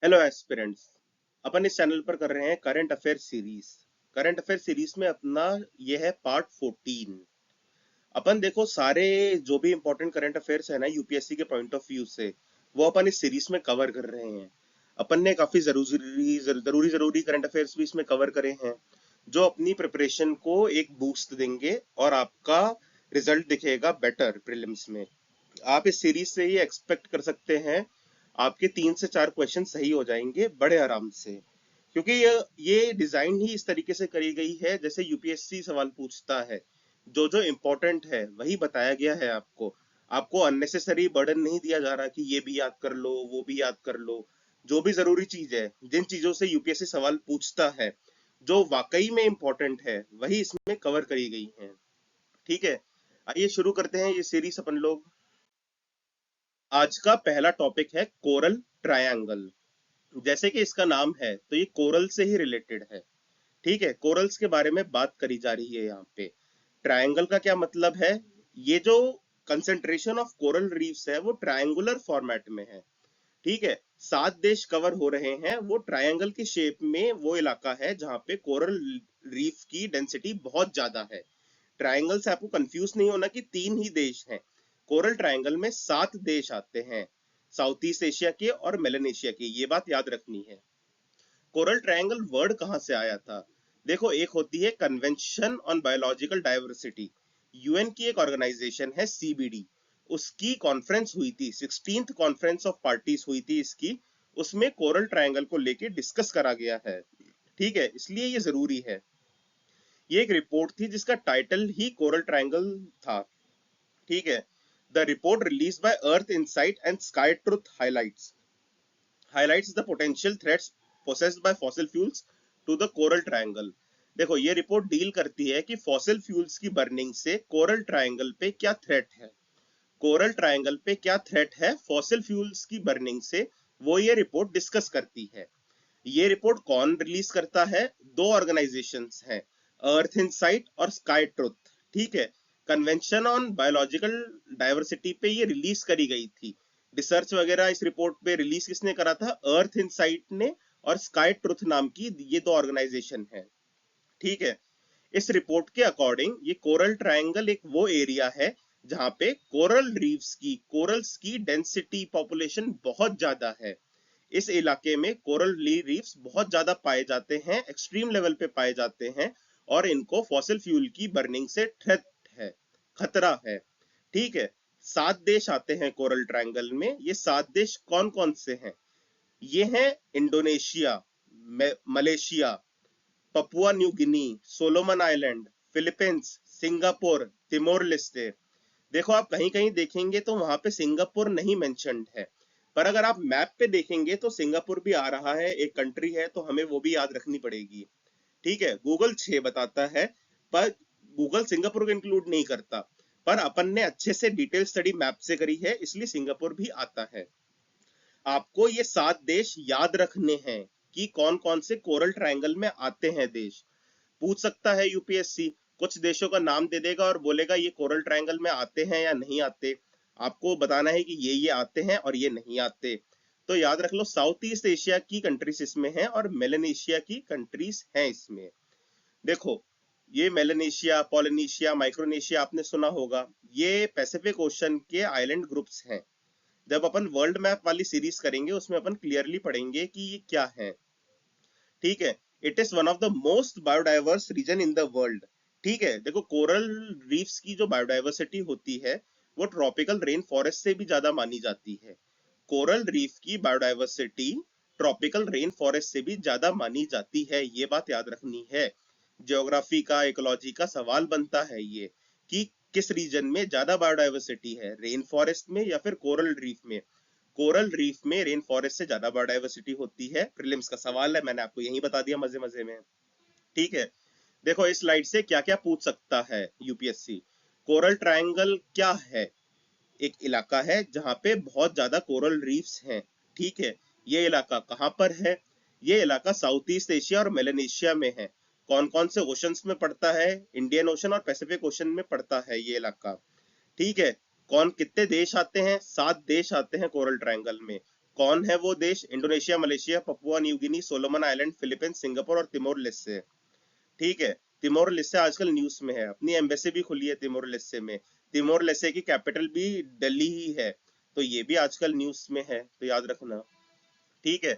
Hello aspirants. अपन इस channel पर कर रहे हैं current affair series. Current affair series में अपना ये है पार्ट 14। अपन देखो सारे जो भी इंपॉर्टेंट करंट अफेयर्स है ना यूपीएससी के पॉइंट ऑफ व्यू से, वो अपन इस सीरीज में कवर कर रहे हैं। अपन ने काफी जरूरी करंट अफेयर्स भी इसमें कवर करे हैं, जो अपनी प्रिपरेशन को एक बूस्ट देंगे और आपका रिजल्ट दिखेगा बेटर प्रीलिम्स में। आप इस सीरीज से ये एक्सपेक्ट कर सकते हैं, आपके 3 से 4 क्वेश्चन सही हो जाएंगे बड़े आराम से। क्योंकि ये डिजाइन ही इस तरीके से करी गई है जैसे यूपीएससी सवाल पूछता है। जो जो इम्पोर्टेंट है वही बताया गया है आपको। आपको अननेसेसरी बर्डन नहीं दिया जा रहा कि ये भी याद कर लो वो भी याद कर लो। जो भी जरूरी चीज है, जिन चीजों से यूपीएससी सवाल पूछता है, जो वाकई में इम्पोर्टेंट है, वही इसमें कवर करी गई है। ठीक है, आइए शुरू करते हैं ये सीरीज अपन लोग। आज का पहला टॉपिक है कोरल ट्रायंगल। जैसे कि इसका नाम है तो ये कोरल से ही रिलेटेड है। ठीक है, कोरल्स के बारे में बात करी जा रही है यहाँ पे। ट्रायंगल का क्या मतलब है? ये जो कंसेंट्रेशन ऑफ कोरल रीफ्स है वो ट्रायंगुलर फॉर्मेट में है। ठीक है, 7 देश कवर हो रहे हैं। वो ट्रायंगल की शेप में वो इलाका है जहाँ पे कोरल रीफ की डेंसिटी बहुत ज्यादा है। ट्रायंगल से आपको कंफ्यूज नहीं होना कि 3 ही देश हैं। कोरल ट्रायंगल में 7 देश आते हैं, साउथ ईस्ट एशिया के और मेलेनेशिया के, ये बात याद रखनी है। कोरल ट्रायंगल वर्ड कहाँ से आया था? देखो, एक होती है convention on biological diversity. UN की एक ऑर्गेनाइजेशन है सीबीडी। उसकी कॉन्फ्रेंस हुई थी, 16th कॉन्फ्रेंस ऑफ पार्टीज हुई थी इसकी। उसमें कोरल ट्रायंगल को लेके डिस्कस करा गया है। ठीक है, इसलिए ये जरूरी है। ये एक रिपोर्ट थी जिसका टाइटल ही कोरल ट्रायंगल था। ठीक है, the report release by Earth Insight and Sky Truth highlights the potential threats possessed by fossil fuels to the coral triangle. देखो, ये रिपोर्ट डील करती है कि फॉसिल फ्यूल्स की बर्निंग से कोरल ट्रायंगल पे क्या थ्रेट है। कोरल ट्रायंगल पे क्या थ्रेट है फॉसिल फ्यूल्स की बर्निंग से, वो ये रिपोर्ट डिस्कस करती है। ये रिपोर्ट कौन रिलीज करता है? 2 ऑर्गेनाइजेशंस हैं, अर्थ इनसाइट और स्काई ट्रुथ। ठीक है, कन्वेंशन ऑन बायोलॉजिकल डाइवर्सिटी पे ये रिलीज करी गई थी। रिसर्च वगैरह इस रिपोर्ट पे रिलीज किसने करा था? अर्थ इनसाइट ने और स्काई ट्रुथ नाम की ये 2 ऑर्गेनाइजेशन है। ठीक है, इस रिपोर्ट के अकॉर्डिंग ये कोरल ट्रायंगल एक वो एरिया है जहां पे कोरल रीफ्स की, कोरल्स की डेंसिटी पॉपुलेशन बहुत ज्यादा है। इस इलाके में कोरल रीफ्स बहुत ज्यादा पाए जाते हैं, एक्सट्रीम लेवल पे पाए जाते हैं, और इनको फॉसिल फ्यूल की बर्निंग से थ्रेट है, खतरा है। ठीक है, 7 देश आते हैं कोरल ट्रायंगल में। ये 7 देश कौन कौन से हैं? ये हैं Indonesia, Malaysia, Papua New Guinea, Solomon Island, Philippines, Singapore, Timor Leste. देखो, आप कहीं कहीं देखेंगे तो वहां पे सिंगापुर नहीं मेंशन्ड है, पर अगर आप मैप पे देखेंगे तो सिंगापुर भी आ रहा है, एक कंट्री है, तो हमें वो भी याद रखनी पड़ेगी। ठीक है, गूगल 6 बताता है, पर गूगल सिंगापुर को इंक्लूड नहीं करता। पर अपन ने अच्छे से डिटेल स्टडी मैप से करी है, इसलिए सिंगापुर भी आता है। आपको ये 7 देश याद रखने हैं कि कौन कौन से कोरल ट्रायंगल में आते हैं देश। पूछ सकता है यूपीएससी, कुछ देशों का नाम दे देगा और बोलेगा ये कोरल ट्रायंगल में आते हैं या नहीं आते। आपको बताना है कि ये आते हैं और ये नहीं आते। तो याद रख लो, साउथ ईस्ट एशिया की कंट्रीज इसमें हैं और मेलेनेशिया की कंट्रीज हैं इसमें। देखो, ये मेलेनेशिया, पोलिनेशिया, माइक्रोनेशिया आपने सुना होगा, ये पैसिफिक ओशन के आइलैंड ग्रुप्स हैं। जब अपन वर्ल्ड मैप वाली सीरीज करेंगे उसमें अपन क्लियरली पढ़ेंगे कि ये क्या है। ठीक है, it is one of the most biodiverse region in the world. ठीक है, देखो, कोरल रीफ्स की जो बायोडाइवर्सिटी होती है वो ट्रॉपिकल रेन फॉरेस्ट से भी ज्यादा मानी जाती है। कोरल रीफ की बायोडाइवर्सिटी ट्रॉपिकल रेन फॉरेस्ट से भी ज्यादा मानी जाती है, ये बात याद रखनी है। ज्योग्राफी का, इकोलॉजी का सवाल बनता है ये कि किस रीजन में ज्यादा बायोडाइवर्सिटी है, रेन फॉरेस्ट में या फिर कोरल रीफ में। कोरल रीफ में रेन फॉरेस्ट से ज्यादा बायोडाइवर्सिटी होती है। प्रीलिम्स का सवाल है, मैंने आपको यही बता दिया मजे मजे में। ठीक है, देखो इस स्लाइड से क्या क्या पूछ सकता है यूपीएससी। कोरल ट्रायंगल क्या है? एक इलाका है जहां पे बहुत ज्यादा कोरल रीफ्स हैं। ठीक है, ये इलाका कहाँ पर है? ये इलाका साउथ ईस्ट एशिया और मेलेनेशिया में है। कौन कौन से ओशंस में पड़ता है? इंडियन ओशन और पैसिफिक ओशन में पड़ता है ये इलाका। ठीक है, कौन कितने देश आते हैं? 7 देश आते हैं कोरल ट्रायंगल में। कौन है वो देश? Indonesia, Malaysia, Papua New Guinea, Solomon Island, Philippines, Singapore और तिमोर लेस्टे। ठीक है। तिमोर लेस्टे आजकल न्यूज में है, अपनी एम्बेसी भी खुली है तिमोर लेस्टे में। तिमोर लेस्टे की कैपिटल भी दिल्ली ही है, तो ये भी आजकल न्यूज में है, तो याद रखना। ठीक है।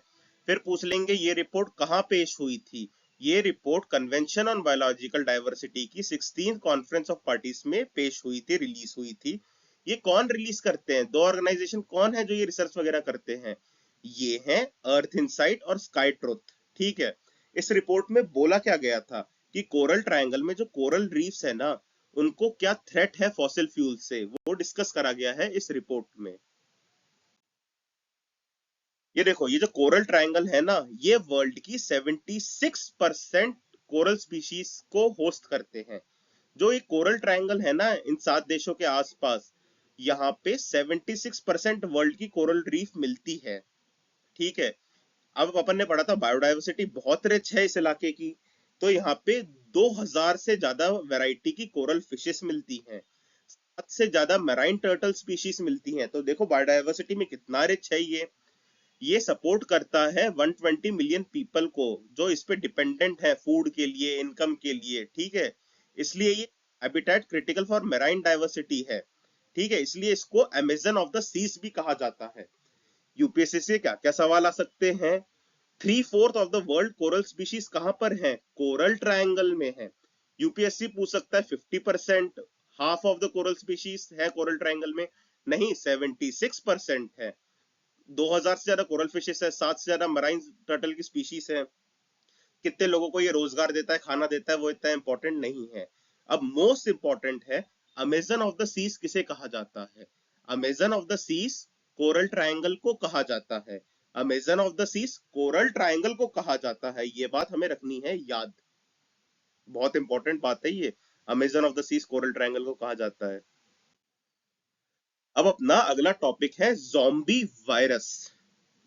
फिर पूछ लेंगे ये रिपोर्ट कहाँ पेश हुई थी? ये report convention on biological diversity की 16th कॉन्फ्रेंस ऑफ पार्टीज में पेश हुई थी, रिलीज हुई थी। ये कौन रिलीज करते हैं? दो ऑर्गेनाइजेशन कौन है जो ये रिसर्च वगैरह करते हैं? ये हैं अर्थ इनसाइट और स्काई ट्रुथ। ठीक है। इस रिपोर्ट में बोला क्या गया था कि कोरल ट्रायंगल में जो कोरल रीफ्स है ना, उनको क्या थ्रेट है फॉसिल फ्यूल से, वो डिस्कस करा गया है इस रिपोर्ट में। ये देखो, ये जो कोरल ट्रायंगल है ना, ये वर्ल्ड की 76% कोरल स्पीशीज को होस्ट करते हैं। जो ये कोरल ट्रायंगल है ना, इन 7 देशों के आसपास, यहाँ पे 76% वर्ल्ड की कोरल रीफ मिलती है। ठीक है। अब अपन ने पढ़ा था बायोडाइवर्सिटी बहुत रिच है इस इलाके की, तो यहाँ पे 2000 से ज्यादा वैरायटी की कोरल फिशेस मिलती हैं, 7 से ज्यादा मैराइन टर्टल स्पीशीज मिलती हैं। तो देखो बायोडाइवर्सिटी में कितना रिच है ये सपोर्ट करता है 120 मिलियन पीपल को, जो इस पे डिपेंडेंट है फूड के लिए, इनकम के लिए। ठीक है। इसलिए ये habitat critical for marine diversity है। ठीक है। इसलिए इसको अमेजन ऑफ द सीज भी कहा जाता है। यूपीएससी से क्या क्या सवाल आ सकते हैं? 3/4 of the world coral species कहां पर है? कोरल ट्रायंगल में है। यूपीएससी पूछ सकता है 50%, half of the coral species है कोरल ट्रायंगल में। नहीं, 76% है। 2000 से ज्यादा कोरल फिशेस है, 7 से ज्यादा मराइन टर्टल की स्पीशीज है। कितने लोगों को ये रोजगार देता है, खाना देता है, वो इतना इंपॉर्टेंट नहीं है। अब मोस्ट इंपॉर्टेंट है, अमेजन ऑफ द सीज किसे कहा जाता है? Amazon of the seas coral triangle को कहा जाता है। Amazon of the seas coral triangle को कहा जाता है, ये बात हमें रखनी है याद। बहुत इंपॉर्टेंट बात है ये। Amazon of the seas coral triangle को कहा जाता है। अब अपना अगला टॉपिक है ज़ॉम्बी वायरस।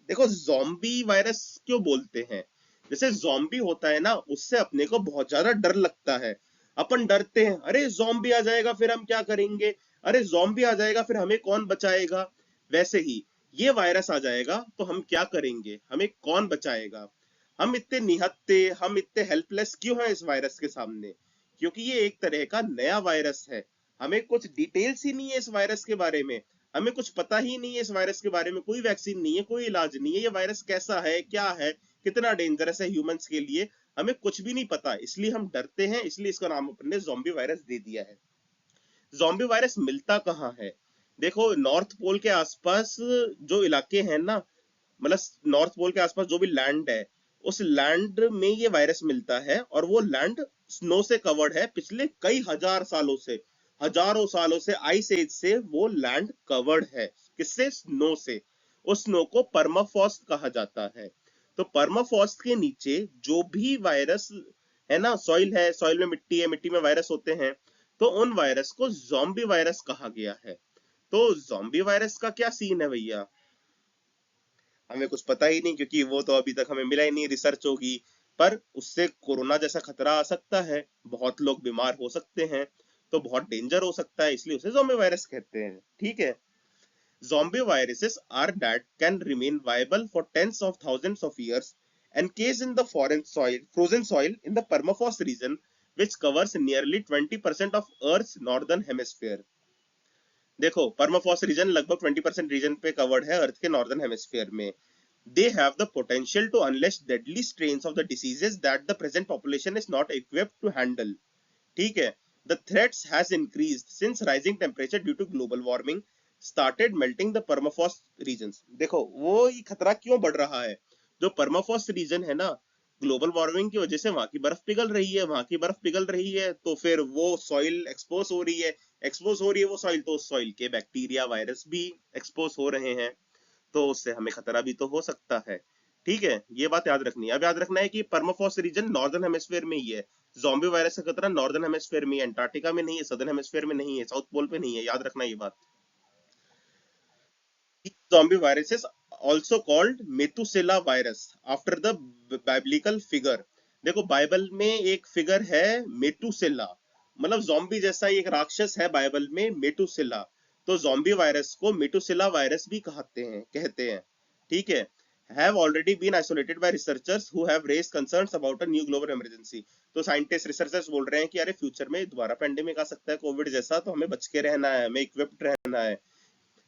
देखो, ज़ॉम्बी वायरस क्यों बोलते हैं? जैसे ज़ॉम्बी होता है ना, उससे अपने को बहुत ज्यादा डर लगता है। अपन डरते हैं, अरे ज़ॉम्बी आ जाएगा फिर हम क्या करेंगे, अरे ज़ॉम्बी आ जाएगा फिर हमें कौन बचाएगा। वैसे ही ये वायरस आ जाएगा तो हम क्या करेंगे, हमें कौन बचाएगा? हम इतने निहत्ते, हम इतने हेल्पलेस क्यों हैं इस वायरस के सामने? क्योंकि ये एक तरह का नया वायरस है। हमें कुछ डिटेल्स ही नहीं है इस वायरस के बारे में। हमें कुछ पता ही नहीं है इस वायरस के बारे में, कोई वैक्सीन नहीं है, कोई इलाज नहीं है। ये वायरस कैसा है, क्या है, कितना डेंजरस है ह्यूमंस के लिए, हमें कुछ भी नहीं पता। इसलिए हम डरते हैं, इसलिए इसका नाम अपन ने ज़ॉम्बी वायरस दे दिया है। ज़ॉम्बी वायरस मिलता कहाँ है? देखो, नॉर्थ पोल के आसपास जो इलाके हैं ना, मतलब नॉर्थ पोल के आसपास जो भी लैंड है, उस लैंड में ये वायरस मिलता है। और वो लैंड स्नो से कवर्ड है, पिछले कई हजार सालों से, हजारों सालों से, आइस एज से वो लैंड कवर्ड है। किससे? स्नो से। उस स्नो को परमाफ्रॉस्ट कहा जाता है। तो परमाफ्रॉस्ट के नीचे जो भी वायरस है ना, सॉइल है, सॉइल में मिट्टी है, मिट्टी में वायरस होते हैं, तो उन वायरस को ज़ॉम्बी वायरस कहा गया है। तो ज़ॉम्बी वायरस का क्या सीन है भैया? हमें कुछ पता ही नहीं, क्योंकि वो तो अभी तक हमें मिला ही नहीं, रिसर्च होगी। पर उससे कोरोना जैसा खतरा आ सकता है, बहुत लोग बीमार हो सकते हैं, तो बहुत डेंजर हो सकता है, इसलिए उसे ज़ॉम्बी वायरस कहते हैं। ठीक है। Zombie viruses are that can remain viable for tens of thousands of years encased in the foreign soil, frozen soil in the permafrost region, which covers nearly 20% of Earth's northern hemisphere. देखो, permafrost reason लगभग 20% reason पे covered है अर्थ के northern hemisphere में। They have the potential to unleash deadly strains of the diseases that the present population is not equipped to handle. ठीक है। The threats has increased since rising temperature due to global warming started melting the permafrost regions. देखो, वो ये खतरा क्यों बढ़ रहा है? जो परमाफ्रॉस्ट रीजन है ना, ग्लोबल वार्मिंग की वजह से वहां की बर्फ पिघल रही है, वहां की बर्फ पिघल रही है, तो फिर वो सॉइल एक्सपोज हो रही है। एक्सपोज हो रही है वो सॉइल, तो सॉइल के बैक्टीरिया, वायरस भी एक्सपोज हो रहे हैं, तो उससे हमें खतरा भी तो हो सकता है। ठीक है। ये बात याद रखनी है। अब याद रखना है कि परमाफ्रॉस्ट रीजन नॉर्दर्न हेमिस्फीयर में ही है। ज़ॉम्बी वायरस का खतरा नॉर्दर्न हेमिस्फीयर में, अंटार्कटिका में नहीं है, सदर्न हेमिस्फीयर में नहीं है, साउथ पोल पे नहीं है, याद रखना ये बात। Zombie viruses also called Methuselah virus after the biblical figure. देखो, बाइबल में एक फिगर है मेतुसेला, मतलब जॉम्बी जैसा एक राक्षस है बाइबल में, मेतुसेला। तो जॉम्बी वायरस को मेतुसेला वायरस भी कहते हैं। ठीक है, have already been isolated by researchers who have raised concerns about a new global emergency। तो साइंटिस्ट रिसर्चर्स बोल रहे हैं कि अरे फ्यूचर में दोबारा पेंडेमिक आ सकता है कोविड जैसा, तो हमें बच के रहना है, हमें इक्विप्ड रहना है।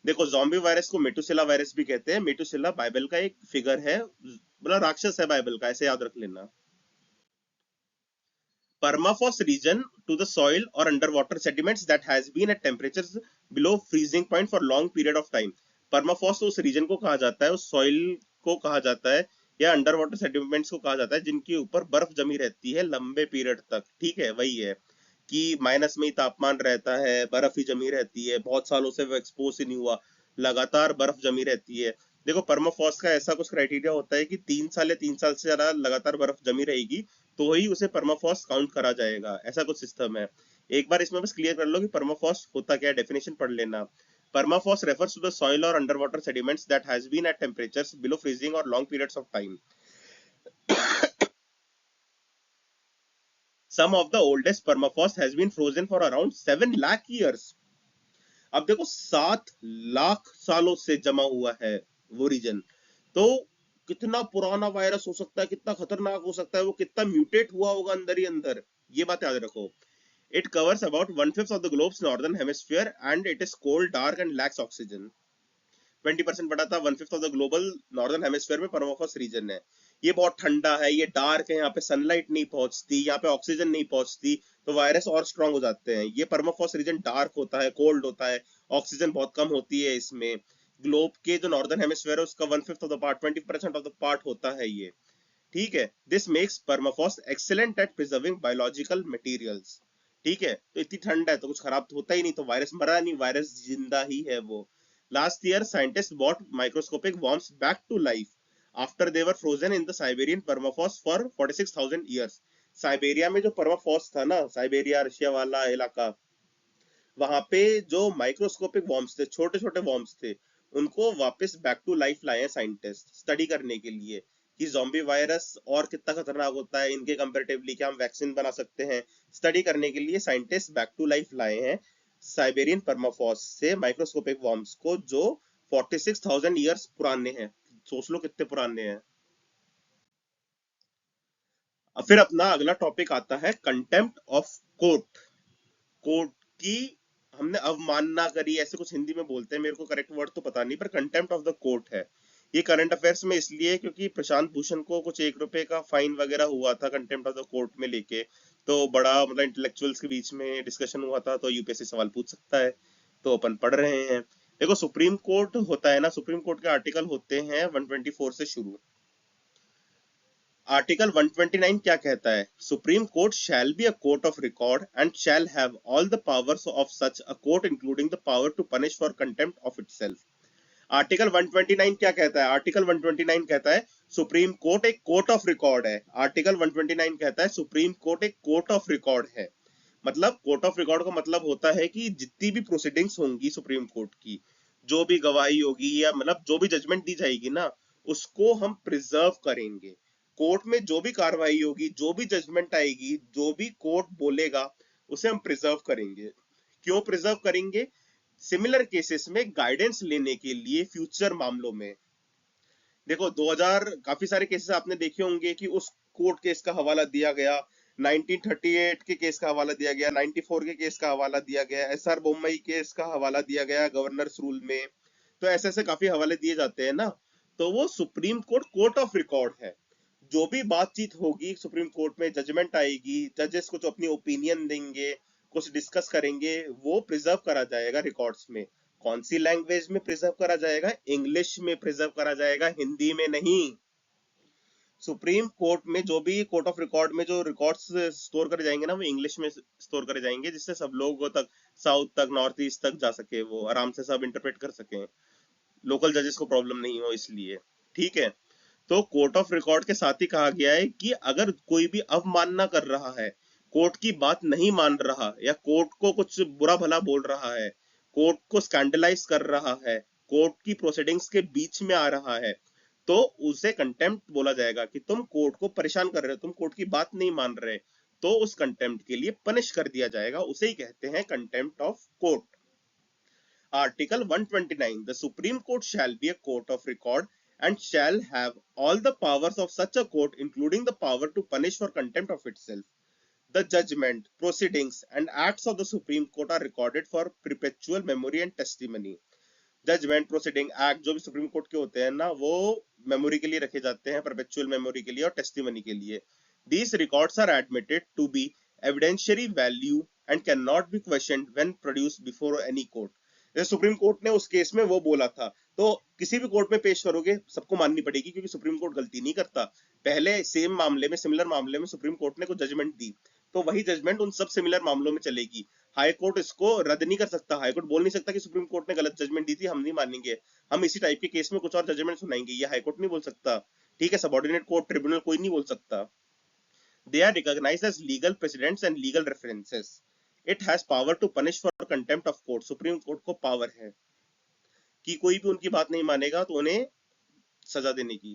देखो जॉम्बी वायरस को मेटुसिला वायरस भी कहते हैं। मेटुसिला बाइबल का एक फिगर है, मतलब राक्षस है बाइबल का, ऐसे याद रख लेना। Permafrost region to the soil or underwater sediments that has been at temperatures below freezing point for long period of time। permafrost उस रीजन को कहा जाता है, उस सॉइल को कहा जाता है, या अंडर वाटर सेडिमेंट्स को कहा जाता है जिनके ऊपर बर्फ जमी रहती है लंबे पीरियड तक। ठीक है, वही है कि माइनस में ही तापमान रहता है, बर्फ ही जमी रहती है, बहुत सालों से वो एक्सपोज ही नहीं हुआ, लगातार बर्फ जमी रहती है। देखो परमाफ्रॉस्ट का ऐसा कुछ क्राइटेरिया होता है कि 3 साल या 3 साल से ज्यादा लगातार बर्फ जमी रहेगी तो ही उसे परमाफ्रॉस्ट काउंट करा जाएगा, ऐसा कुछ सिस्टम है। एक बार इसमें बस क्लियर कर लो कि परमाफ्रॉस्ट होता क्या है, डेफिनेशन पढ़ लेना। Permafrost refers to the soil or underwater sediments that has been at temperatures below freezing or long periods of time. Some of the oldest permafrost has been frozen for around 7 lakh years। अब देखो 7 लाख सालों से जमा हुआ है वो reason, तो कितना पुराना वायरस हो सकता है, कितना खतरनाक हो सकता है, वो कितना म्यूटेट हुआ होगा अंदर ही अंदर, ये बात याद रखो। It covers about 1/5 of the globe's northern hemisphere and it is cold, dark and lacks oxygen। 20% बड़ा था, 1/5 of the global northern hemisphere में परमाफ्रॉस्ट रीजन है। ये बहुत ठंडा है, ये डार्क है, यहाँ पे सनलाइट नहीं पहुंचती, यहाँ पे ऑक्सीजन नहीं पहुंचती, तो वायरस और स्ट्रांग हो जाते हैं। ये परमाफ्रॉस्ट रीजन डार्क होता है, कोल्ड होता है, ऑक्सीजन बहुत कम होती है इसमें। ग्लोब के जो नॉर्दर्न हेमिस्फीयर है उसका 1/5 of the part, 20% of the part होता है ये। ठीक है, this makes permafrost excellent at preserving biological materials. ठीक है, तो इतनी ठंड है तो कुछ खराब तो होता ही नहीं, तो वायरस मरा नहीं, वायरस जिंदा ही है वो। Last year scientist brought microscopic worms back to life after they were frozen in the Siberian permafrost for 46,000 years। Siberia में जो परमाफ्रॉस्ट था ना, साइबेरिया रशिया वाला इलाका, वहां पे जो माइक्रोस्कोपिक वॉर्म्स थे, छोटे छोटे वॉर्म्स थे, उनको वापस बैक टू लाइफ लाए हैं साइंटिस्ट स्टडी करने के लिए कि ज़ॉम्बी वायरस और कितना खतरनाक होता है इनके कंपैरेटिवली, क्या हम वैक्सीन बना सकते हैं। स्टडी करने के लिए साइंटिस्ट बैक टू लाइफ लाए हैं साइबेरियन परमाफ्रॉस्ट से माइक्रोस्कोपिक वॉर्म्स को, जो 46,000 ईयर्स पुराने हैं। सोच लो कितने पुराने हैं। अब फिर अपना अगला टॉपिक आता है कंटेम्प्ट ऑफ कोर्ट। कोर्ट की हमने अवमानना करी, ऐसे कुछ हिंदी में बोलते हैं, मेरे को करेक्ट वर्ड तो पता नहीं, पर कंटेम्प्ट ऑफ द कोर्ट है। ये करंट अफेयर्स में इसलिए क्योंकि प्रशांत भूषण को कुछ 1 रुपए का फाइन वगैरह हुआ था कंटेम्प्ट ऑफ द कोर्ट में लेके, तो बड़ा मतलब इंटेलेक्चुअल्स के बीच में डिस्कशन हुआ था, तो यूपीएससी सवाल पूछ सकता है, तो अपन पढ़ रहे हैं। देखो सुप्रीम कोर्ट होता है ना, सुप्रीम कोर्ट के आर्टिकल होते हैं 124 से शुरू। आर्टिकल 129 क्या कहता है? Supreme Court shall be a court of record and shall have all the powers of such a court including the power to punish for contempt of itself. Article 129 क्या कहता है? आर्टिकल 129 कहता है सुप्रीम कोर्ट एक court of record है। Article 129 कहता है Supreme Court एक कोर्ट ऑफ रिकॉर्ड है। मतलब कोर्ट ऑफ रिकॉर्ड का मतलब होता है कि जितनी भी प्रोसीडिंग्स होंगी सुप्रीम कोर्ट की, जो भी गवाही होगी या मतलब जो भी जजमेंट दी जाएगी ना, उसको हम प्रिजर्व करेंगे। कोर्ट में जो भी कार्रवाई होगी, जो भी जजमेंट आएगी, जो भी कोर्ट बोलेगा, उसे हम प्रिजर्व करेंगे। क्यों प्रिजर्व करेंगे? सिमिलर केसेस में गाइडेंस लेने के लिए फ्यूचर मामलों में। देखो 2000 काफी सारे केसेस आपने देखे होंगे कि उस कोर्ट केस का हवाला दिया गया, 1938 के केस का हवाला दिया गया, 94 के केस का हवाला दिया गया, एसआर बोम्मई केस का हवाला दिया गया गवर्नर्स रूल में। तो ऐसे ऐसे काफी हवाले दिए जाते हैं ना, तो वो supreme court court of record है। जो भी बातचीत होगी सुप्रीम कोर्ट में, जजमेंट आएगी, जजेस कुछ अपनी ओपिनियन देंगे, कुछ डिस्कस करेंगे, वो प्रिजर्व करा जाएगा रिकॉर्ड्स में। कौन सी लैंग्वेज में प्रिजर्व करा जाएगा? इंग्लिश में प्रिजर्व करा जाएगा, हिंदी में नहीं। सुप्रीम कोर्ट में जो भी कोर्ट ऑफ रिकॉर्ड में जो रिकॉर्ड्स स्टोर करे जाएंगे ना, वो इंग्लिश में स्टोर करे जाएंगे, जिससे सब लोगों तक, साउथ तक, नॉर्थ ईस्ट तक जा सके, वो आराम से सब इंटरप्रेट कर सके, लोकल जजेस को प्रॉब्लम नहीं हो इसलिए। ठीक है, तो कोर्ट ऑफ रिकॉर्ड के साथ ही कहा गया है कि अगर कोई भी अवमानना कर रहा है, कोर्ट की बात नहीं मान रहा, या कोर्ट को कुछ बुरा भला बोल रहा है, कोर्ट को स्कैंडलाइज कर रहा है, कोर्ट की प्रोसीडिंग्स के बीच में आ रहा है, तो उसे कंटेम्प्ट बोला जाएगा कि तुम कोर्ट को परेशान कर रहे हो, तुम कोर्ट की बात नहीं मान रहे, तो उस कंटेम्प्ट के लिए पनिश कर दिया जाएगा, उसे ही कहते हैं contempt of court. Article 129, the Supreme Court shall be a court of record and shall have all the powers of such a court, including the power to punish for contempt of itself. The judgment, proceedings, and acts of the Supreme Court are recorded for perpetual memory and testimony. Judgment, proceeding, act जो भी supreme court के होते हैं ना, वो memory के लिए रखे जाते हैं, परपेचुअल मेमोरी के लिए और टेस्टिमनी के लिए. These records are admitted to be evidentiary value and can not be questioned when produced before any court. जैसे सुप्रीम कोर्ट ने उस केस में वो बोला था, तो किसी भी कोर्ट में पेश करोगे सबको माननी पड़ेगी, क्योंकि सुप्रीम कोर्ट गलती नहीं करता. पहले सेम मामले में, सिमिलर मामले में सुप्रीम कोर्ट ने कुछ जजमेंट दी, तो वही जजमेंट उन सब सिमिलर मामलों में चलेगी. हाई कोर्ट इसको रद्द नहीं कर सकता. हाई कोर्ट बोल नहीं सकता कि सुप्रीम कोर्ट ने गलत जजमेंट दी थी, हम नहीं मानेंगे, हम इसी टाइप के केस में कुछ और जजमेंट सुनाएंगे. ये हाई कोर्ट नहीं बोल सकता. ठीक है, सबऑर्डिनेट कोर्ट, ट्रिब्यूनल कोई नहीं बोल सकता. They are recognized as legal precedents and legal references. It has power to punish for contempt of court. Supreme Court को पावर है कि कोई भी उनकी बात नहीं मानेगा तो उन्हें सजा देने की.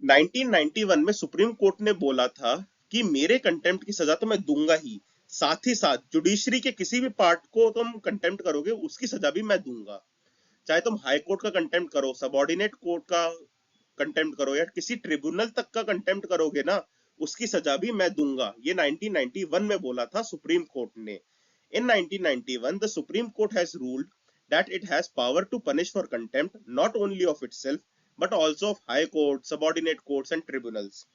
1991 में सुप्रीम कोर्ट ने बोला था कि मेरे कंटेम्प्ट की सजा तो मैं दूंगा ही, साथ ही साथ जुडिशरी के किसी भी पार्ट को तुम कंटेम्प्ट करोगे उसकी सजा भी मैं दूंगा. चाहे तुम हाई कोर्ट का कंटेम्प्ट करो, सबऑर्डिनेट कोर्ट का कंटेम्प्ट करो, या किसी ट्रिब्यूनल तक का कंटेम्प्ट करोगे ना, उसकी सजा भी मैं दूंगा. ये 1991 में बोला था सुप्रीम कोर्ट ने. In 1991, the Supreme Court has ruled that it has power to punish for contempt not only of itself but also of high courts, subordinate courts and tribunals.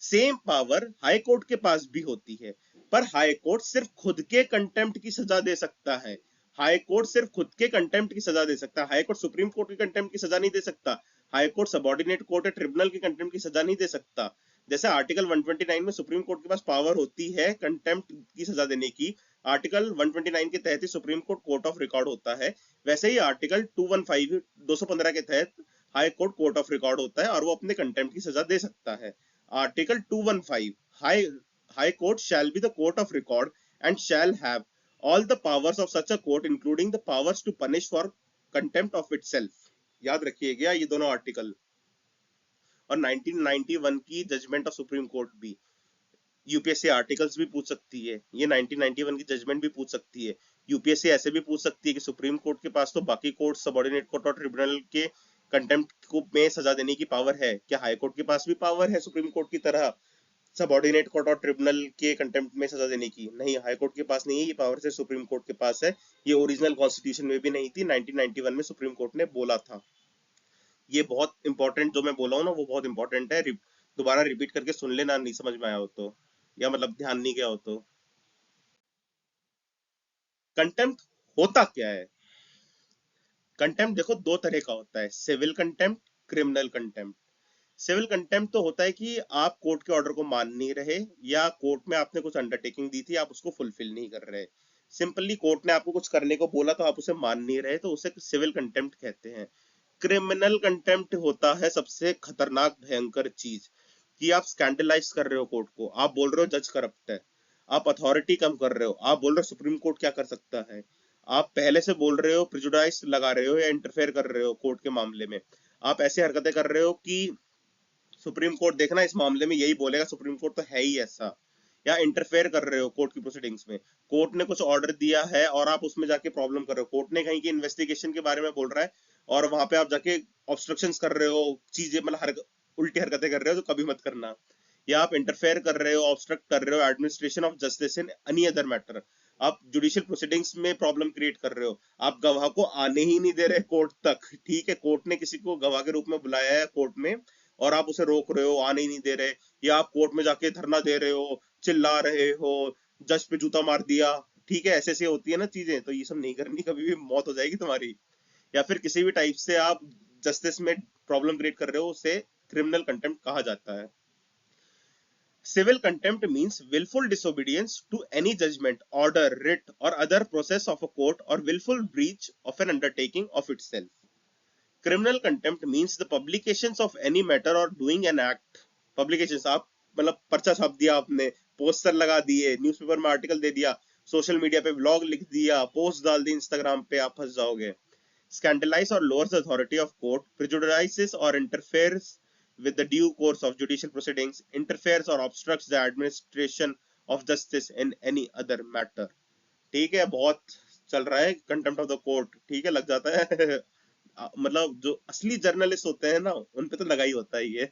Same power high court के पास भी होती है, पर high court सिर्फ खुद के contempt की सजा दे सकता है. हाई कोर्ट सिर्फ खुद के कंटेम्प्ट की सजा दे सकता है. हाई कोर्ट सुप्रीम कोर्ट के कंटेम्प्ट की सजा नहीं दे सकता. हाई कोर्ट सबऑर्डिनेट कोर्ट या ट्रिब्यूनल के कंटेम्प्ट की सजा नहीं दे सकता. जैसे आर्टिकल 129 में सुप्रीम कोर्ट के पास पावर होती है कंटेम्प्ट की सजा देने की, आर्टिकल 129 के तहत ही supreme court court of record होता है. वैसे ही आर्टिकल 215 के तहत high court court of record होता है और वो अपने कंटेम्प्ट की सजा दे सकता है. Article 215, High Court shall be the court of record and shall have all the powers of such a court, including the powers to punish for contempt of itself. याद रखिएगा ये दोनों आर्टिकल. और 1991 की जजमेंट ऑफ सुप्रीम कोर्ट भी UPSC articles भी पूछ सकती है. ये 1991 की जजमेंट भी पूछ सकती है. यूपीएससी ऐसे भी पूछ सकती है कि सुप्रीम कोर्ट के पास तो बाकी कोर्ट, सबऑर्डिनेट कोर्ट और ट्रिब्यूनल के कंटेम्प्ट को में सजा देने की पावर है, क्या हाई कोर्ट के पास भी पावर है सुप्रीम कोर्ट की तरह सबऑर्डिनेट कोर्ट और ट्रिब्यूनल के कंटेम्प्ट में सजा देने की? नहीं, हाई कोर्ट के पास नहीं है ये पावर, से सुप्रीम कोर्ट के पास है. ये ओरिजिनल कॉन्स्टिट्यूशन में भी नहीं थी, 1991 में सुप्रीम कोर्ट ने बोला था. ये बहुत इंपॉर्टेंट जो मैं बोला हूँ ना, वो बहुत इंपॉर्टेंट है. दोबारा रिपीट करके सुन लेना, नहीं समझ में आया हो तो, या मतलब ध्यान नहीं गया हो तो. कंटेम्प्ट होता क्या है? कंटेम्प्ट देखो दो तरह का होता है, civil contempt, criminal contempt. Civil contempt तो होता है कि आप कोर्ट के ऑर्डर को मान नहीं रहे, या कोर्ट में आपने कुछ अंडरटेकिंग दी थी आप उसको फुलफिल नहीं कर रहे. सिंपली कोर्ट ने आपको कुछ करने को बोला तो आप उसे मान नहीं रहे, तो उसे सिविल कंटेम्प्ट कहते हैं. क्रिमिनल कंटेम्प्ट होता है सबसे खतरनाक भयंकर चीज, कि आप स्कैंडलाइज कर रहे हो कोर्ट को. आप बोल रहे हो जज करप्ट है, आप अथॉरिटी कम कर रहे हो, आप बोल रहे हो सुप्रीम कोर्ट क्या कर सकता है, आप पहले से बोल रहे हो प्रिजुडाइज लगा रहे हो या इंटरफेयर कर रहे हो कोर्ट के मामले में. आप ऐसे हरकतें कर रहे हो कि सुप्रीम कोर्ट देखना इस मामले में यही बोलेगा, सुप्रीम कोर्ट तो है ही ऐसा. या इंटरफेयर कर रहे हो कोर्ट की प्रोसीडिंग्स में. कोर्ट ने कुछ ऑर्डर दिया है और आप उसमें जाके प्रॉब्लम कर रहे हो. कोर्ट ने कहीं की इन्वेस्टिगेशन के बारे में बोल रहा है और वहां पे आप जाके ऑब्स्ट्रक्शंस कर रहे हो, चीजें मतलब उल्टी हरकतें कर रहे हो, तो कभी मत करना. या आप इंटरफेयर कर रहे हो, ऑब्स्ट्रक्ट कर रहे हो administration of justice in any other matter. आप जुडिशियल प्रोसीडिंग्स में प्रॉब्लम क्रिएट कर रहे हो. आप गवाह को आने ही नहीं दे रहे कोर्ट तक. ठीक है, कोर्ट ने किसी को गवाह के रूप में बुलाया है कोर्ट में और आप उसे रोक रहे हो, आने ही नहीं दे रहे. या आप कोर्ट में जाके धरना दे रहे हो, चिल्ला रहे हो, जज पे जूता मार दिया. ठीक है, ऐसे ऐसे होती है ना चीजें, तो ये सब नहीं करनी, कभी भी मौत हो जाएगी तुम्हारी. या फिर किसी भी टाइप से आप जस्टिस में प्रॉब्लम क्रिएट कर रहे हो, उसे क्रिमिनल कंटेम्प्ट कहा जाता है. Civil contempt means willful disobedience to any judgment, order, writ, or other process of a court, or willful breach of an undertaking of itself. Criminal contempt means the publications of any matter or doing an act. Publications, आप मतलब पर्चा छाप दिया आपने, poster लगा दिए, newspaper में article दे दिया, सोशल मीडिया पे ब्लॉग लिख दिया, पोस्ट डाल दी इंस्टाग्राम पे, आप फंस जाओगे. Scandalize or lowers the authority of court, prejudices or interferes with the due course of judicial proceedings, interferes or obstructs the administration of justice in any other matter. ठीक है, बहुत चल रहा है कंटेम्प्ट ऑफ द कोर्ट. ठीक है, लग जाता है मतलब जो असली जर्नलिस्ट होते हैं ना उन पे तो लगा ही होता है ये।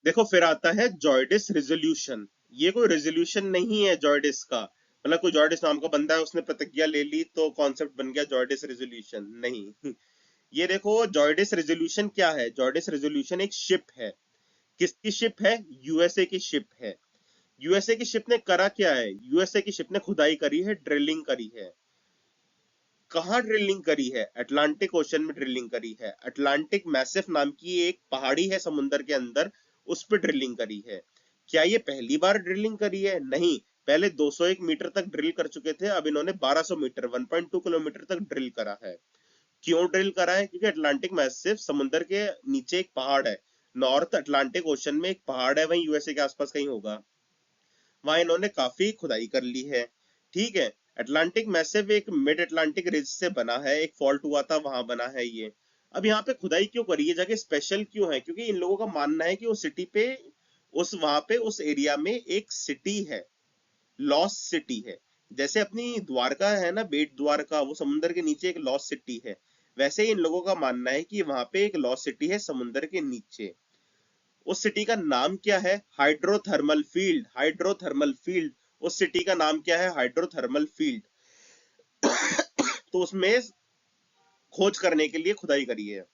देखो फिर आता है जॉर्डिस रेजोल्यूशन। ये कोई रेजोल्यूशन नहीं है जॉर्डिस का, मतलब कोई जॉर्डिस नाम का बंदा है उसने प्रतिज्ञा ले ली तो कॉन्सेप्ट बन गया जॉर्डिस रेजोल्यूशन, नहीं। ये देखो जॉर्डिस रेजोल्यूशन क्या है, जॉर्डिस रेजोल्यूशन एक शिप है। किसकी शिप है? यूएसए की शिप है। यूएसए की शिप ने करा क्या है, यूएसए की शिप ने खुदाई करी है, ड्रिलिंग करी है। कहाँ ड्रिलिंग करी है? अटलांटिक ओशन में ड्रिलिंग करी है। अटलांटिक मैसिव नाम की एक पहाड़ी है समुद्र के अंदर, उस पर ड्रिलिंग करी है। क्या ये पहली बार ड्रिलिंग करी है? नहीं, पहले 201 मीटर तक ड्रिल कर चुके थे, अब इन्होंने 1200 मीटर 1.2 किलोमीटर तक ड्रिल करा है। क्यों ड्रिल करा है? क्योंकि अटलांटिक मैसिव समुद्र के नीचे एक पहाड़ है, नॉर्थ अटलांटिक ओशन में एक पहाड़ है, वहीं यूएसए के आसपास कहीं होगा, वहां इन्होंने काफी खुदाई कर ली है। ठीक है, अटलांटिक मैसिव एक मिड अटलांटिक रिज से बना है, एक फॉल्ट हुआ था वहां बना है ये। अब यहाँ पे खुदाई क्यों करी, ये जगह स्पेशल क्यों है? क्योंकि इन लोगों का मानना है कि उस सिटी पे, उस वहां पे उस एरिया में एक सिटी है, लॉस्ट सिटी है। जैसे अपनी द्वारका है ना, बेट द्वारका, वो समुद्र के नीचे एक लॉस्ट सिटी है। वैसे ही इन लोगों का मानना है कि वहां पे एक लॉस्ट सिटी है समुद्र के नीचे। उस सिटी का नाम क्या है? Hydrothermal field. हाइड्रोथर्मल फील्ड, उस सिटी का नाम क्या है? Hydrothermal field. तो उसमें खोज करने के लिए खुदाई करी है।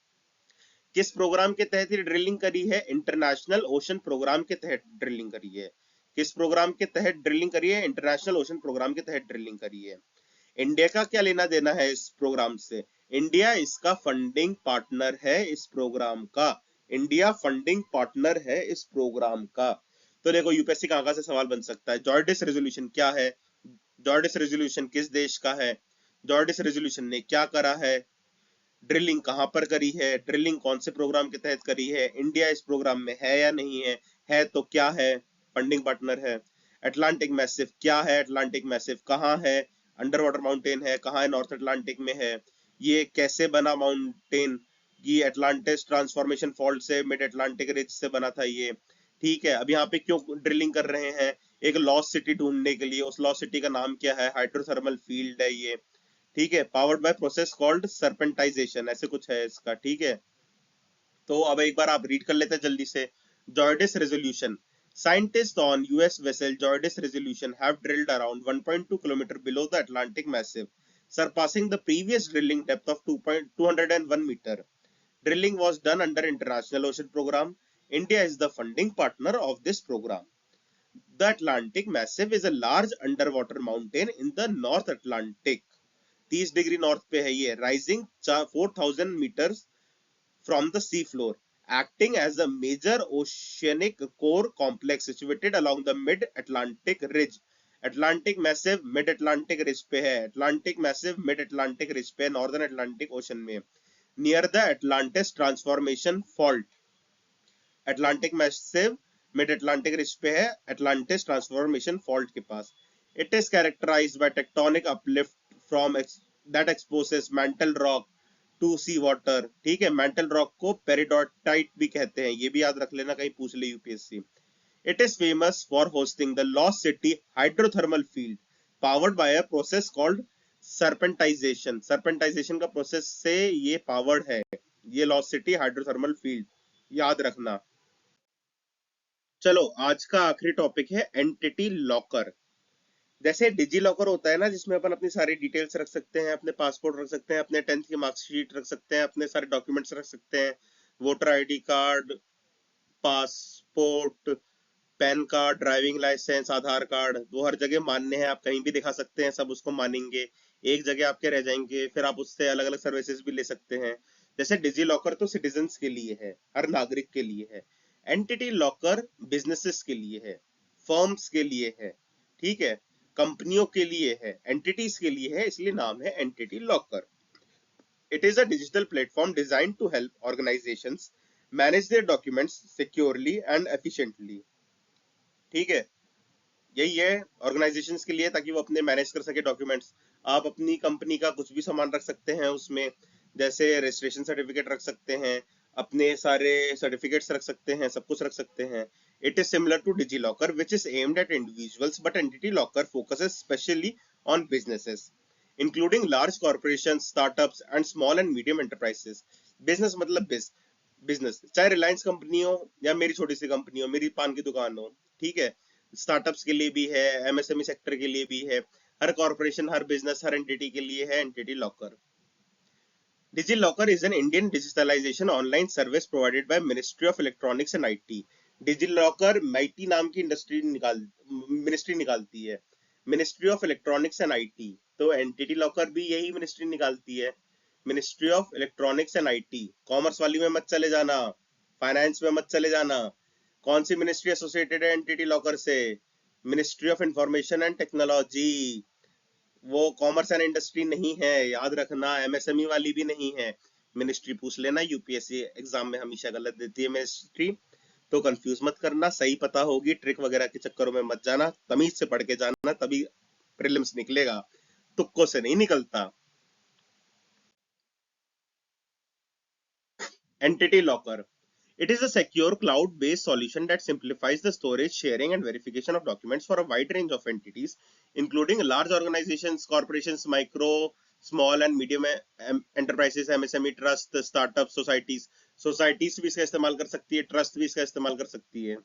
किस प्रोग्राम के तहत ये ड्रिलिंग करी है? इंटरनेशनल ओशन प्रोग्राम के तहत ड्रिलिंग करी है। किस प्रोग्राम के तहत ड्रिलिंग करी है? इंटरनेशनल ओशन प्रोग्राम के तहत ड्रिलिंग करी है। इंडिया का क्या लेना देना है इस प्रोग्राम से? इंडिया इसका फंडिंग पार्टनर है इस प्रोग्राम का। इंडिया फंडिंग पार्टनर है इस प्रोग्राम का। तो देखो यूपीएससी कहाँ से सवाल बन सकता है। जॉर्डिस रेजोल्यूशन क्या है? जॉर्डिस रेजोल्यूशन किस देश का है? जॉर्डिस रेजोल्यूशन ने क्या करा है? ड्रिलिंग कहां पर करी है? ड्रिलिंग कौन से प्रोग्राम के तहत करी है? इंडिया इस प्रोग्राम में है या नहीं है? है तो क्या है? फंडिंग पार्टनर है। अटलांटिक मैसिव क्या है? अटलांटिक मैसिव कहाँ है? अंडर वाटर माउंटेन है, कहाँ है? नॉर्थ अटलांटिक में है। ये कैसे बना माउंटेन? ये अटलांटिस ट्रांसफॉर्मेशन फॉल्ट से, मिड अटलांटिक रिज से बना था ये। ठीक है, अब यहाँ पे क्यों ड्रिलिंग कर रहे हैं? एक लॉस्ट सिटी ढूंढने के लिए। उस लॉस्ट सिटी का नाम क्या है? हाइड्रोथर्मल फील्ड है ये। ठीक है, पावर्ड बाय प्रोसेस कॉल्ड सरपेंटाइजेशन, ऐसे कुछ है इसका। ठीक है, तो अब एक बार आप रीड कर लेते हैं जल्दी से। जॉर्डिस resolution. Scientists on US vessel Jordis Resolution have drilled around 1.2 km below the Atlantic Massive, surpassing the previous drilling depth of 201 meter. Drilling was done under International Ocean Program. India is the funding partner of this program. The Atlantic Massive is a large underwater mountain in the North Atlantic. 30 degree north पे है ये, rising 4000 metres from the sea floor, acting as a major oceanic core complex situated along the mid-Atlantic ridge. Atlantic Massive mid Atlantic ridge पे है, Atlantic Massive mid Atlantic ridge पे, Northern Atlantic Ocean में, near the Atlantis Transformation Fault. Atlantic Massive mid Atlantic ridge पे है, Atlantis Transformation Fault के पास. It is characterized by tectonic uplift from that exposes mantle rock to sea water. ठीक है, mental rock को peridotite भी कहते हैं, ये भी याद रख लेना, कहीं पूछ ले UPSC. It is famous for hosting the lost city hydrothermal field, powered by a process called serpentinization. Serpentinization का प्रोसेस से ये पावर्ड है, ये लॉस्ट सिटी हाइड्रोथर्मल फील्ड, याद रखना। चलो आज का आखिरी टॉपिक है एंटिटी लॉकर। जैसे डिजी लॉकर होता है ना, जिसमें अपन अपनी सारी डिटेल्स रख सकते हैं, अपने पासपोर्ट रख सकते हैं, अपने 10th की मार्कशीट रख सकते हैं, अपने सारे डॉक्यूमेंट्स रख सकते हैं, voter ID card, passport, PAN card, driving licence, Aadhaar card, वो हर जगह मान्य है, आप कहीं भी दिखा सकते हैं, सब उसको मानेंगे। एक जगह आपके रह जाएंगे, फिर आप उससे अलग अलग सर्विसेज भी ले सकते हैं। जैसे डिजी लॉकर तो सिटीजन्स के लिए है, हर नागरिक के लिए है। एंटिटी लॉकर बिजनेसेस के लिए है, फर्म्स के लिए है। ठीक है, कंपनियों के लिए है, एंटिटीज के लिए है, इसलिए नाम है entity locker. It is a digital platform design to help organizations manage their documents securely and efficiently. ठीक है, यही है ऑर्गेनाइजेशंस के लिए, ताकि वो अपने मैनेज कर सके डॉक्यूमेंट्स। आप अपनी कंपनी का कुछ भी सामान रख सकते हैं उसमें, जैसे रजिस्ट्रेशन सर्टिफिकेट रख सकते हैं, अपने सारे सर्टिफिकेट्स रख सकते हैं, सब कुछ रख सकते हैं। It is similar to DigiLocker which is aimed at individuals, but entity locker focuses specially on businesses. Including large corporation, startups and small and medium enterprises. Business मतलब बिजनेस, चाहे रिलायंस कंपनी हो या मेरी छोटी सी company हो, मेरी पान की दुकान हो, ठीक है। स्टार्टअप्स के लिए भी है, एमएसएमई सेक्टर के लिए भी है, हर कॉर्पोरेशन, हर बिजनेस, हर एंटिटी के लिए है entity locker. DigiLocker is an Indian digitalization online service provided by Ministry of Electronics and IT. DigiLocker MIT नाम की मिनिस्ट्री निकालती है, ministry of electronics and IT. तो एंटिटी लॉकर भी यही मिनिस्ट्री निकालती है, ministry of electronics and IT. Commerce वाली में मत चले जाना, फाइनेंस में मत चले जाना। कौन सी मिनिस्ट्री एसोसिएटेड है एंटिटी लॉकर से? Ministry of information and technology. वो कॉमर्स एंड इंडस्ट्री नहीं है, याद रखना, एमएसएमई वाली भी नहीं है। मिनिस्ट्री पूछ लेना, यूपीएससी एग्जाम में हमेशा गलत देती है मिनिस्ट्री, तो कंफ्यूज मत करना, सही पता होगी, ट्रिक वगैरह के चक्करों में मत जाना, तमीज से पढ़ के जाना, तभी प्रीलिम्स निकलेगा, तुक्कों से नहीं निकलता। Entity locker, it is a secure cloud-based solution that simplifies the storage, sharing, and verification of documents for a wide range of entities, including large organizations, corporations, micro, small and medium enterprises, MSME, trust, startups, societies. Societies भी इसका इस्तेमाल कर सकती है, trust भी इसका इस्तेमाल कर सकती है।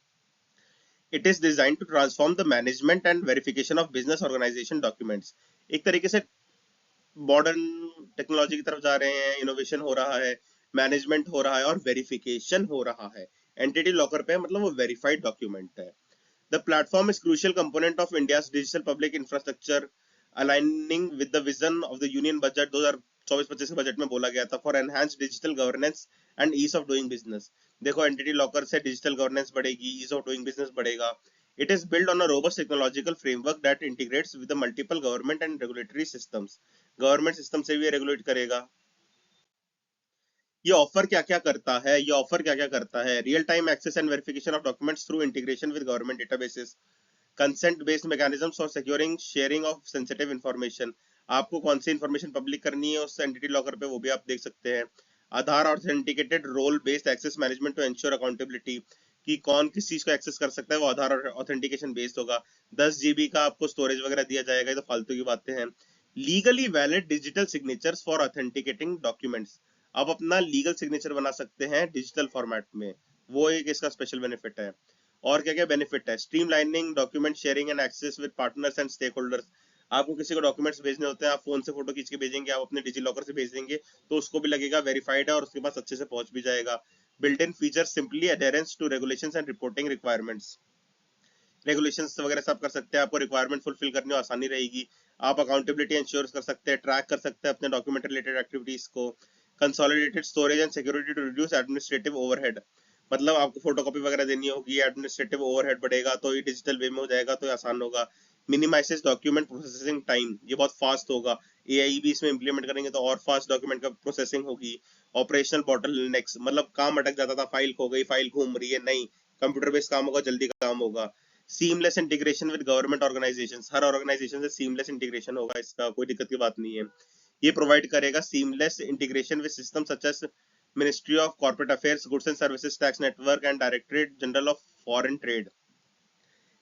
It is designed to transform the management and verification of business organization documents. एक तरीके से मॉडर्न टेक्नोलॉजी की तरफ जा रहे हैं, इनोवेशन हो रहा है, मैनेजमेंट हो रहा है और वेरिफिकेशन हो रहा है। एंटिटी लॉकर पे मतलब वो वेरीफाइड डॉक्यूमेंट है। The platform is crucial component of India's digital public infrastructure, aligning with the vision of the union budget 2024-25 के बजट में बोला गया था, for enhance digital governance and ease of doing business. देखो एंटिटी लॉकर से digital governance बढ़ेगी, ease of doing business बढ़ेगा। It is built on a robust technological framework that integrates with the multiple government and regulatory systems. Government system से भी regulate करेगा। ये offer क्या क्या करता है, ये ऑफर क्या क्या करता है? Real time access and verification of documents through integration with government databases, consent based mechanisms for securing sharing of sensitive information. आपको कौन सी इंफॉर्मेशन पब्लिक करनी है उस एंटिटी लॉकर पे, वो भी आप देख सकते हैं। Aadhaar authenticated role based access management to ensure accountability, कि कौन किस चीज को एक्सेस कर सकता है, वो आधार ऑथेंटिकेशन बेस्ड होगा। 10 GB का आपको स्टोरेज वगैरह दिया जाएगा, ये तो फालतू की बातें हैं। Legally valid digital signatures for authenticating documents, आप अपना लीगल सिग्नेचर बना सकते हैं डिजिटल फॉर्मेट में, वो एक इसका स्पेशल बेनिफिट है। और क्या क्या बेनिफिट है? Streamlining document sharing and access with partners and stakeholders. आपको किसी को डॉक्यूमेंट्स भेजने होते हैं, आप फोन से फोटो खींच के भेजेंगे, आप अपने डिजी लॉकर से भेज देंगे, तो उसको भी लगेगा वेरीफाइड है और उसके पास अच्छे से पहुंच भी जाएगा। Built in feature simply adherence to regulations and reporting requirements, regulations वगैरह सब कर सकते हैं, आपको रिक्वायरमेंट फुलफिल करने में आसानी रहेगी। आप अकाउंटेबिलिटी इंश्योर कर सकते हैं, ट्रैक कर सकते हैं अपने डॉक्यूमेंट रिलेटेड एक्टिविटीज को। Consolidated storage and security to reduce administrative overhead, मतलब आपको फोटोकॉपी वगैरह देनी होगी, एडमिनिस्ट्रेटिव ओवरहेड बढ़ेगा, तो ये डिजिटल वे में हो जाएगा, तो ये आसान होगा। मिनिमाइजेस डॉक्यूमेंट प्रोसेसिंग टाइम, ये बहुत फास्ट होगा, एआई भी इसमें इंप्लीमेंट करेंगे तो और फास्ट डॉक्यूमेंट का प्रोसेसिंग होगी। ऑपरेशनल बॉटलनेक्स, मतलब काम अटक जाता था, फाइल खो गई, फाइल घूम रही है, नहीं, कंप्यूटर बेस्ड काम होगा, जल्दी काम होगा। Seamless integration with government organizations, हर ऑर्गेनाइजेशन से सीमलेस इंटीग्रेशन होगा, इसका कोई दिक्कत की बात नहीं है। ये प्रोवाइड करेगा seamless integration with system such as ministry of corporate affairs, goods and services tax network and directorate general of foreign trade.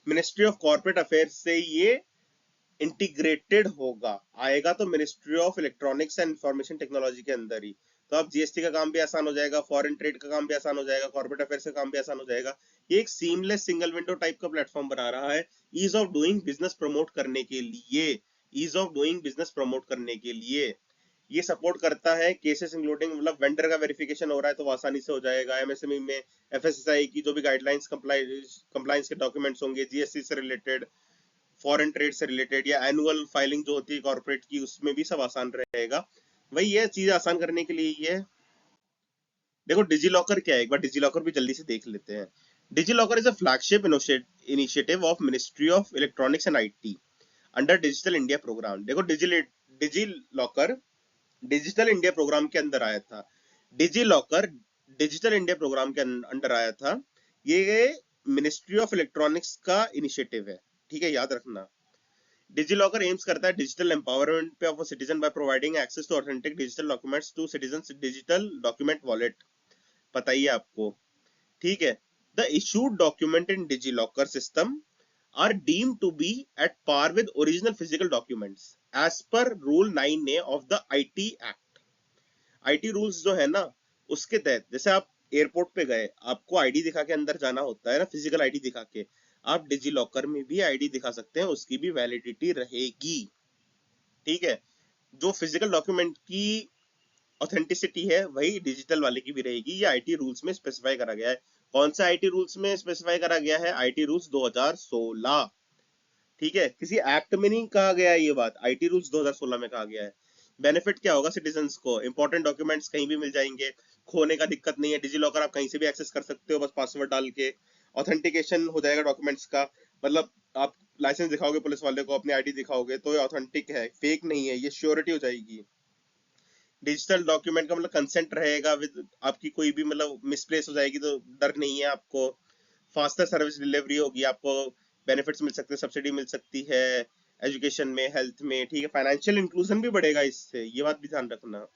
Ministry of corporate affairs से ये इंटीग्रेटेड होगा, आएगा तो ministry of electronics and information technology के अंदर ही। तो अब GST का काम भी आसान हो जाएगा, फॉरेन ट्रेड का काम भी आसान हो जाएगा, कॉर्पोरेट अफेयर्स का काम भी आसान हो जाएगा। ये एक सीमलेस सिंगल विंडो टाइप का प्लेटफॉर्म बना रहा है, ease of doing business promote करने के लिए, ease of doing business promote करने के लिए। ये सपोर्ट करता है केसेस इंक्लूडिंग, मतलब वेंडर का वेरिफिकेशन हो रहा है तो वो आसानी से हो जाएगा। एमएसएमई में एफएसएसआई की जो भी गाइडलाइंस कंप्लायंस के डॉक्यूमेंट्स होंगे, जीएसटी से रिलेटेड, फॉरेन ट्रेड से रिलेटेड, या एनुअल फाइलिंग जो होती है कॉर्पोरेट की, उसमें भी सब आसान रहेगा। वही ये चीज आसान करने के लिए ये। देखो डिजी लॉकर क्या है, एक बार डिजी लॉकर भी जल्दी से देख लेते हैं। DigiLocker is a flagship initiative of ministry of electronics and IT under digital India programme. देखो DigiLocker digital India programme के अंदर आया था। DigiLocker digital India programme के अंडर आया था। ये मिनिस्ट्री ऑफ इलेक्ट्रॉनिक्स का इनिशिएटिव है, ठीक है, याद रखना। डिजीलॉकर एम्स करता है डिजिटल एम्पावरमेंट पे of a citizen by providing access to authentic digital documents to citizens digital document wallet, पता ही है आपको, ठीक है। The issued document in DigiLocker system are deemed to be at par with original physical documents. As per rule 9A of the IT act. IT rules जो है ना, उसके तहत जैसे आप एयरपोर्ट पे गए, आपको आईडी दिखा के अंदर जाना होता है ना, फिजिकल आईडी दिखा के। आप डिजी लॉकर में भी आईडी दिखा सकते हैं, उसकी भी वैलिडिटी रहेगी। ठीक है। जो फिजिकल डॉक्यूमेंट की ऑथेंटिसिटी है वही डिजिटल वाले की भी रहेगी। ये आईटी रूल्स में स्पेसिफाई करा गया है। कौन सा आईटी रूल्स में स्पेसिफाई करा गया है? IT rules 2016। ठीक है, किसी एक्ट में नहीं कहा गया है, ये बात आईटी रूल्स 2016 में कहा गया है। बेनिफिट क्या होगा सिटीजन्स को? इंपॉर्टेंट डॉक्यूमेंट्स कहीं भी मिल जाएंगे, खोने का दिक्कत नहीं है, डिजी लॉकर आप कहीं से भी एक्सेस कर सकते हो बस पासवर्ड डाल के। ऑथेंटिकेशन हो जाएगा डॉक्यूमेंट्स का, मतलब आप लाइसेंस दिखाओगे पुलिस वाले को, अपनी आईडी दिखाओगे तो ये ऑथेंटिक है, फेक नहीं है, ये श्योरिटी हो जाएगी। डिजिटल डॉक्यूमेंट का मतलब कंसेंट रहेगा, विद आपकी कोई भी मतलब मिसप्लेस हो जाएगी तो डर नहीं है आपको। फास्टर सर्विस डिलीवरी होगी आपको, बेनिफिट्स मिल सकते हैं, सब्सिडी मिल सकती है एजुकेशन में, हेल्थ में। ठीक है, फाइनेंशियल इंक्लूजन भी बढ़ेगा इससे, ये बात भी ध्यान रखना।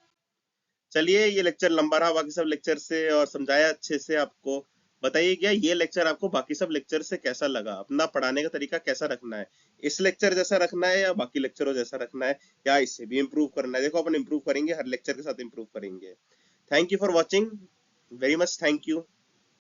चलिए, ये लेक्चर लंबा रहा बाकी सब लेक्चर से, और समझाया अच्छे से आपको। बताइए क्या ये लेक्चर आपको बाकी सब लेक्चर से कैसा लगा? अपना पढ़ाने का तरीका कैसा रखना है? इस लेक्चर जैसा रखना है या बाकी लेक्चरों जैसा रखना है, या इससे भी इम्प्रूव करना है? देखो अपन इम्प्रूव करेंगे, हर लेक्चर के साथ इम्प्रूव करेंगे। Thank you for watching, very much thank you.